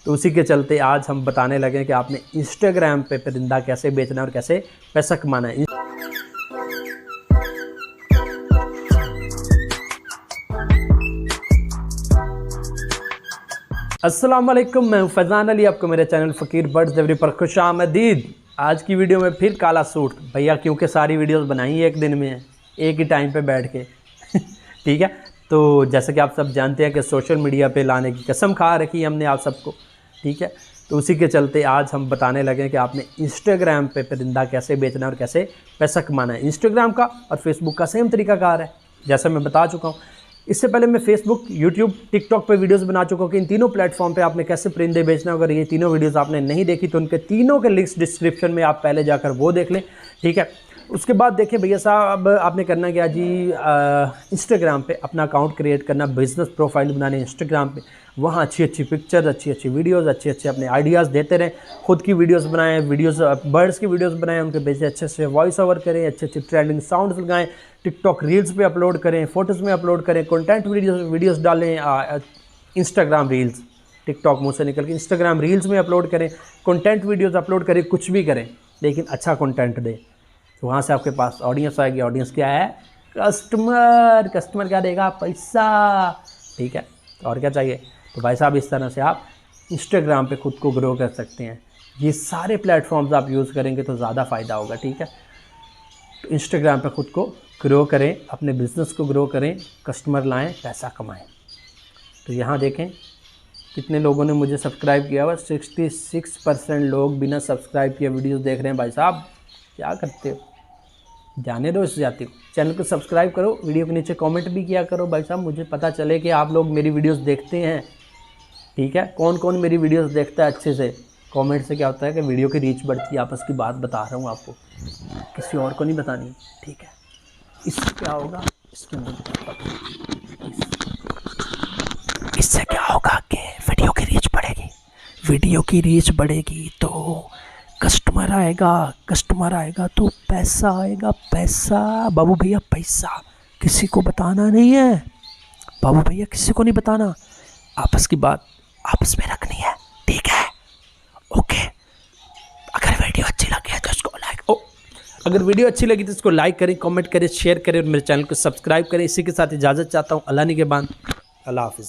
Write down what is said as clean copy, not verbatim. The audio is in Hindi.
तो उसी के चलते आज हम बताने लगे कि आपने इंस्टाग्राम पे परिंदा कैसे बेचना है और कैसे पैसा कमाना है। अस्सलाम वालेकुम, मैं हूं फैज़ान अली, आपको मेरे चैनल फ़कीर बर्ड्स डिलीवरी पर खुशामदीद। आज की वीडियो में फिर काला सूट भैया, क्योंकि सारी वीडियोस बनाई एक दिन में, एक ही टाइम पे बैठ के ठीक है। तो जैसे कि आप सब जानते हैं कि सोशल मीडिया पे लाने की कसम खा रखी है हमने आप सबको, ठीक है। तो उसी के चलते आज हम बताने लगे कि आपने इंस्टाग्राम पे परिंदा कैसे बेचना है और कैसे पैसा कमाना है। इंस्टाग्राम का और फेसबुक का सेम तरीकाकार है, जैसा मैं बता चुका हूँ। इससे पहले मैं फेसबुक, यूट्यूब, टिकटॉक पे वीडियोस बना चुका हूँ कि इन तीनों प्लेटफॉर्म पे आपने कैसे परिंदे बेचना। अगर ये तीनों वीडियोस आपने नहीं देखी तो उनके तीनों के लिंक्स डिस्क्रिप्शन में आप पहले जाकर वो देख लें, ठीक है। उसके बाद देखिए भैया साहब, आपने करना क्या जी, इंस्टाग्राम पे अपना अकाउंट क्रिएट करना, बिज़नेस प्रोफाइल बनाने इंस्टाग्राम पे, वहाँ अच्छी अच्छी पिक्चर्स, अच्छी अच्छी वीडियोस, अच्छे अच्छे अपने आइडियाज़ देते रहें। खुद की वीडियोस बनाएं, वीडियोस बर्ड्स की वीडियोस बनाएं, उनके बेचे अच्छे से वॉइस ओवर करें, अच्छे अच्छे ट्रेंडिंग साउंड्स लगाएं, टिकटॉक रील्स पे अपलोड करें, फ़ोटोज़ में अपलोड करें, कंटेंट वीडियोस डालें। इंस्टाग्राम रील्स, टिकटॉक मुँह से निकल के इंस्टाग्राम रील्स में अपलोड करें, कंटेंट वीडियोज़ अपलोड करें, कुछ भी करें लेकिन अच्छा कंटेंट दें। तो वहाँ से आपके पास ऑडियंस आएगी। ऑडियंस क्या है? कस्टमर। कस्टमर क्या देगा? पैसा, ठीक है। और क्या चाहिए? तो भाई साहब, इस तरह से आप इंस्टाग्राम पे खुद को ग्रो कर सकते हैं। ये सारे प्लेटफॉर्म्स आप यूज़ करेंगे तो ज़्यादा फ़ायदा होगा, ठीक है। तो इंस्टाग्राम पे खुद को ग्रो करें, अपने बिज़नेस को ग्रो करें, कस्टमर लाएँ, पैसा कमाएँ। तो यहाँ देखें कितने लोगों ने मुझे सब्सक्राइब किया हुआ। 66% लोग बिना सब्सक्राइब किए वीडियोज़ देख रहे हैं। भाई साहब क्या करते हो? जाने दो इस जाति को। चैनल को सब्सक्राइब करो, वीडियो के नीचे कमेंट भी किया करो भाई साहब, मुझे पता चले कि आप लोग मेरी वीडियोस देखते हैं, ठीक है। कौन कौन मेरी वीडियोस देखता है अच्छे से। कमेंट से क्या होता है कि वीडियो की रीच बढ़ती है। आपस की बात बता रहा हूँ आपको, किसी और को नहीं बतानी, ठीक है। इससे क्या होगा, इससे क्या होगा कि वीडियो की रीच बढ़ेगी। वीडियो की रीच बढ़ेगी तो कस्टमर आएगा, कस्टमर आएगा तो पैसा आएगा। पैसा बाबू भैया, पैसा किसी को बताना नहीं है बाबू भैया, किसी को नहीं बताना। आपस की बात आपस में रखनी है, ठीक है, ओके। अगर वीडियो अच्छी लगी तो इसको अगर वीडियो अच्छी लगी तो इसको लाइक करें, कमेंट करें, शेयर करें और मेरे चैनल को सब्सक्राइब करें। इसी के साथ इजाज़त चाहता हूँ। अल्लाह निगहबान, अल्लाह हाफिज़।